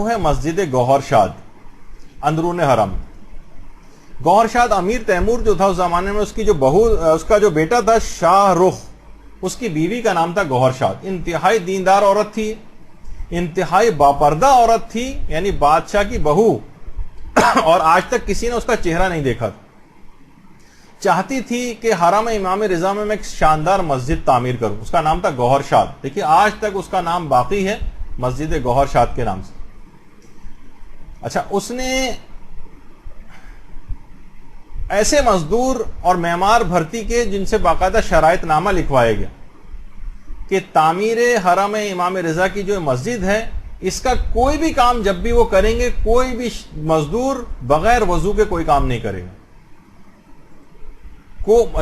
وہ ہے مسجد گوہر شاد اندرون حرم. گوہر شاد امیر تیمور جو تھا اس زمانے میں، اس کی جو بہو، اس کا جو بیٹا تھا شاہ رخ، اس کی بیوی کا نام تھا گوہر شاد. انتہائی دیندار عورت تھی، انتہائی باپردہ عورت تھی، یعنی بادشاہ کی بہو، اور آج تک کسی نے اس کا چہرہ نہیں دیکھا تھا. چاہتی تھی کہ حرم امام رضا میں ایک شاندار مسجد تعمیر کروں. اس کا نام تھا گوہر شاد. دیکھیے آج تک اس کا نام باقی ہے، مسجد گوہر شاد کے نام سے. اچھا، اس نے ایسے مزدور اور معمار بھرتی کے جن سے باقاعدہ شرائط نامہ لکھوایا گیا کہ تعمیر حرم امام رضا کی جو مسجد ہے، اس کا کوئی بھی کام جب بھی وہ کریں گے، کوئی بھی مزدور بغیر وضو کے کوئی کام نہیں کرے گا.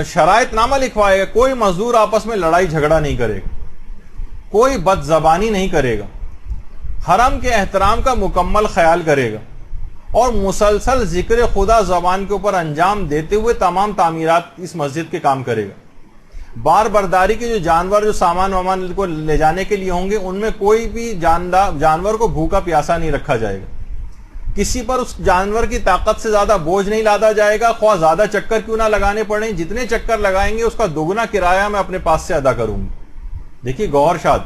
شرائط نامہ لکھوائے گا، کوئی مزدور آپس میں لڑائی جھگڑا نہیں کرے گا، کوئی بد زبانی نہیں کرے گا، حرم کے احترام کا مکمل خیال کرے گا، اور مسلسل ذکر خدا زبان کے اوپر انجام دیتے ہوئے تمام تعمیرات اس مسجد کے کام کرے گا. بار برداری کے جو جانور، جو سامان وامان کو لے جانے کے لیے ہوں گے، ان میں کوئی بھی جانور کو بھوکا پیاسا نہیں رکھا جائے گا. کسی پر اس جانور کی طاقت سے زیادہ بوجھ نہیں لادا جائے گا، خواہ زیادہ چکر کیوں نہ لگانے پڑیں. جتنے چکر لگائیں گے اس کا دوگنا کرایہ میں اپنے پاس سے ادا کروں گی. دیکھیے گوہر شاد،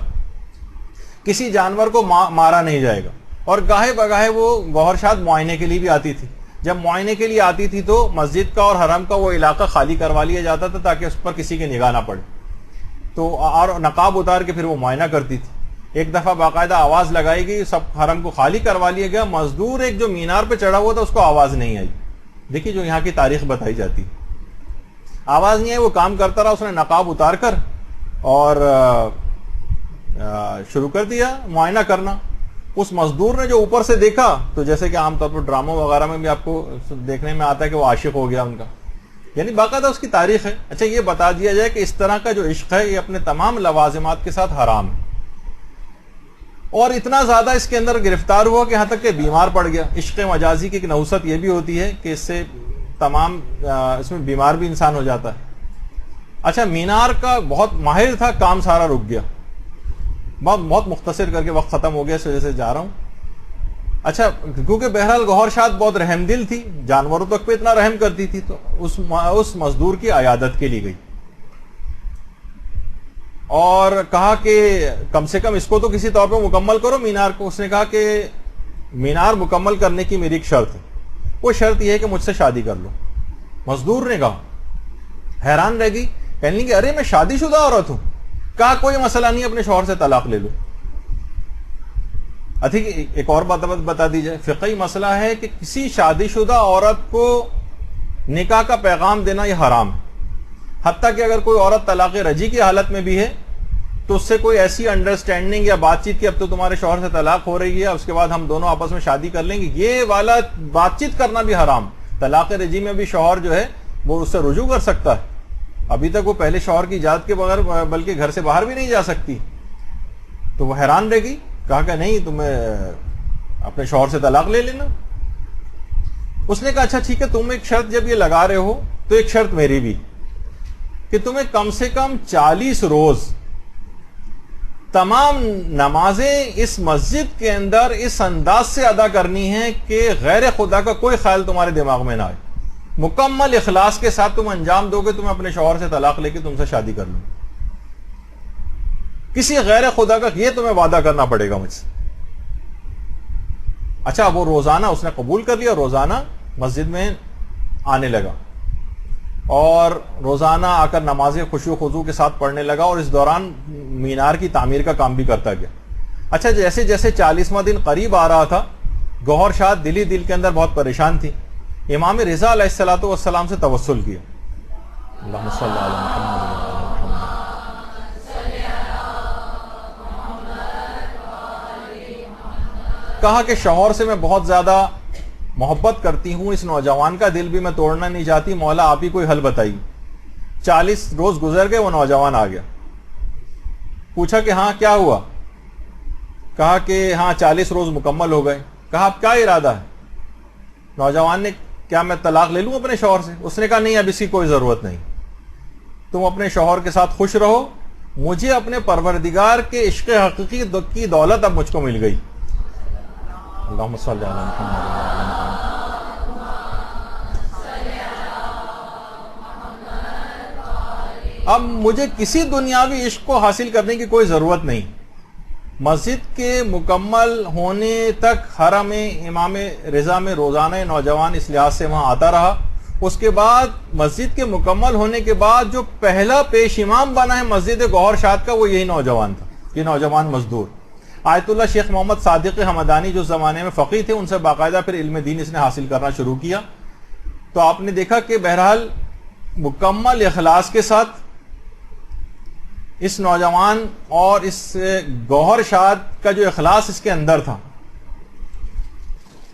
کسی جانور کو مارا نہیں جائے گا. اور گاہے بگاہے وہ گوہر شاد معائنے کے لیے بھی آتی تھی. جب معائنے کے لیے آتی تھی تو مسجد کا اور حرم کا وہ علاقہ خالی کروا لیا جاتا تھا تاکہ اس پر کسی کی نگاہ نہ پڑے. تو اور نقاب اتار کے پھر وہ معائنہ کرتی تھی. ایک دفعہ باقاعدہ آواز لگائی گئی، سب حرم کو خالی کروا لیا گیا. مزدور ایک جو مینار پہ چڑھا ہوا تھا اس کو آواز نہیں آئی. دیکھیے جو یہاں کی تاریخ بتائی جاتی، آواز نہیں آئی، وہ کام کرتا رہا. اس نے نقاب اتار کر اور شروع کر دیا معائنہ کرنا. اس مزدور نے جو اوپر سے دیکھا، تو جیسے کہ عام طور پر ڈراموں وغیرہ میں بھی آپ کو دیکھنے میں آتا ہے کہ وہ عاشق ہو گیا ان کا، یعنی باقاعدہ اس کی تاریخ ہے. اچھا، یہ بتا دیا جائے کہ اس طرح کا جو عشق ہے یہ اپنے تمام لوازمات کے ساتھ حرام ہے. اور اتنا زیادہ اس کے اندر گرفتار ہوا کہ یہاں تک کہ بیمار پڑ گیا. عشق مجازی کی ایک نحوست یہ بھی ہوتی ہے کہ اس سے تمام اس میں بیمار بھی انسان ہو جاتا ہے. اچھا، مینار کا بہت ماہر تھا، کام سارا رک گیا. بہت مختصر کر کے وقت ختم ہو گیا، اس وجہ سے جا رہا ہوں. اچھا، کیونکہ بہرحال گوہر شاد بہت رحم دل تھی، جانوروں تک پہ اتنا رحم کرتی تھی، تو اس مزدور کی عیادت کے لیے گئی اور کہا کہ کم سے کم اس کو تو کسی طور پہ مکمل کرو مینار کو. اس نے کہا کہ مینار مکمل کرنے کی میری ایک شرط ہے، وہ شرط یہ ہے کہ مجھ سے شادی کر لو. مزدور نے کہا، حیران رہ گئی، کہنے لگی ارے میں شادی شدہ عورت ہوں. کہا کوئی مسئلہ نہیں، اپنے شوہر سے طلاق لے لو. ایک اور بات بتا دی جائے، فقہی مسئلہ ہے کہ کسی شادی شدہ عورت کو نکاح کا پیغام دینا یہ حرام ہے. حتیٰ کہ اگر کوئی عورت طلاق رجعی کی حالت میں بھی ہے تو اس سے کوئی ایسی انڈرسٹینڈنگ یا بات چیت کی اب تو تمہارے شوہر سے طلاق ہو رہی ہے، اس کے بعد ہم دونوں آپس میں شادی کر لیں گے، یہ والا بات چیت کرنا بھی حرام. طلاق رجعی میں بھی شوہر جو ہے وہ اس سے رجوع کر سکتا ہے. ابھی تک وہ پہلے شوہر کی اجازت کے بغیر بلکہ گھر سے باہر بھی نہیں جا سکتی. تو وہ حیران رہ گئی، کہا کہ نہیں، تمہیں اپنے شوہر سے طلاق لے لینا. اس نے کہا اچھا ٹھیک ہے، تم ایک شرط جب یہ لگا رہے ہو تو ایک شرط میری بھی، کہ تمہیں کم سے کم 40 روز تمام نمازیں اس مسجد کے اندر اس انداز سے ادا کرنی ہے کہ غیر خدا کا کوئی خیال تمہارے دماغ میں نہ آئے. مکمل اخلاص کے ساتھ تم انجام دو گے، تمہیں اپنے شوہر سے طلاق لے کے تم سے شادی کر لوں. کسی غیر خدا کا یہ تمہیں وعدہ کرنا پڑے گا مجھ سے. اچھا، وہ روزانہ اس نے قبول کر لیا، روزانہ مسجد میں آنے لگا اور روزانہ آ کر نمازیں خشوع و خضوع کے ساتھ پڑھنے لگا، اور اس دوران مینار کی تعمیر کا کام بھی کرتا گیا. اچھا، جیسے جیسے 40واں دن قریب آ رہا تھا، گوہر شاد دل کے اندر بہت پریشان تھی. امام رضا علیہ الصلوۃ والسلام سے توسل کیا، اللہم صلی علی محمد. کہا کہ شوہر سے میں بہت زیادہ محبت کرتی ہوں، اس نوجوان کا دل بھی میں توڑنا نہیں چاہتی، مولا آپ ہی کوئی حل بتائیے. 40 روز گزر گئے، وہ نوجوان آ گیا. پوچھا کہ ہاں کیا ہوا؟ کہا کہ ہاں 40 روز مکمل ہو گئے. کہا آپ کیا ارادہ ہے؟ نوجوان نے، کیا میں طلاق لے لوں اپنے شوہر سے؟ اس نے کہا نہیں، اب اس کی کوئی ضرورت نہیں، تم اپنے شوہر کے ساتھ خوش رہو، مجھے اپنے پروردگار کے عشق حقیقی کی دولت اب مجھ کو مل گئی. اللہم صلی علی محمد۔ اب مجھے کسی دنیاوی عشق کو حاصل کرنے کی کوئی ضرورت نہیں، مسجد کے مکمل ہونے تک حرم امام رضا میں روزانہ نوجوان اس لحاظ سے وہاں آتا رہا۔ اس کے بعد مسجد کے مکمل ہونے کے بعد جو پہلا پیش امام بنا ہے مسجد گوہر شاد کا، وہ یہی نوجوان تھا، یہ نوجوان مزدور آیت اللہ شیخ محمد صادق حمدانی، جو زمانے میں فقیہ تھے، ان سے باقاعدہ پھر علم دین اس نے حاصل کرنا شروع کیا۔ تو آپ نے دیکھا کہ بہرحال مکمل اخلاص کے ساتھ اس نوجوان اور اس گوہر شاد کا جو اخلاص اس کے اندر تھا،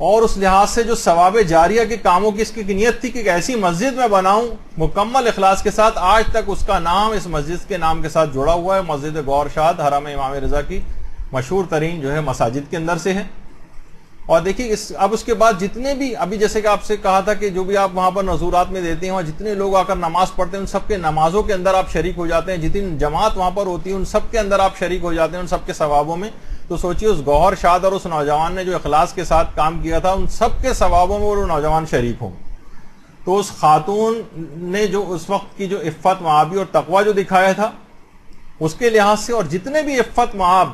اور اس لحاظ سے جو ثواب جاریہ کے کاموں کی اس کی نیت تھی کہ ایک ایسی مسجد میں بناؤں مکمل اخلاص کے ساتھ، آج تک اس کا نام اس مسجد کے نام کے ساتھ جڑا ہوا ہے۔ مسجد گوہر شاد حرم امام رضا کی مشہور ترین جو ہے مساجد کے اندر سے ہے۔ اور دیکھیے اب اس کے بعد جتنے بھی، ابھی جیسے کہ آپ سے کہا تھا کہ جو بھی آپ وہاں پر نذورات میں دیتے ہیں، وہاں جتنے لوگ آ کر نماز پڑھتے ہیں ان سب کے نمازوں کے اندر آپ شریک ہو جاتے ہیں، جتنی جماعت وہاں پر ہوتی ہے ان سب کے اندر آپ شریک ہو جاتے ہیں، ان سب کے ثوابوں میں۔ تو سوچیے اس گوہر شاد اور اس نوجوان نے جو اخلاص کے ساتھ کام کیا تھا، ان سب کے ثوابوں میں وہ نوجوان شریک ہوں۔ تو اس خاتون نے جو اس وقت کی جو عفت معابی اور تقوی جو دکھایا تھا، اس کے لحاظ سے، اور جتنے بھی عفت معاب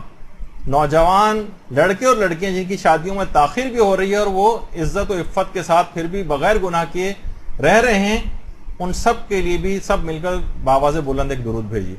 نوجوان لڑکے اور لڑکیاں جن کی شادیوں میں تاخیر بھی ہو رہی ہے اور وہ عزت و عفت کے ساتھ پھر بھی بغیر گناہ کیے رہ رہے ہیں، ان سب کے لیے بھی سب مل کر بآواز بلند ایک درود بھیجیے۔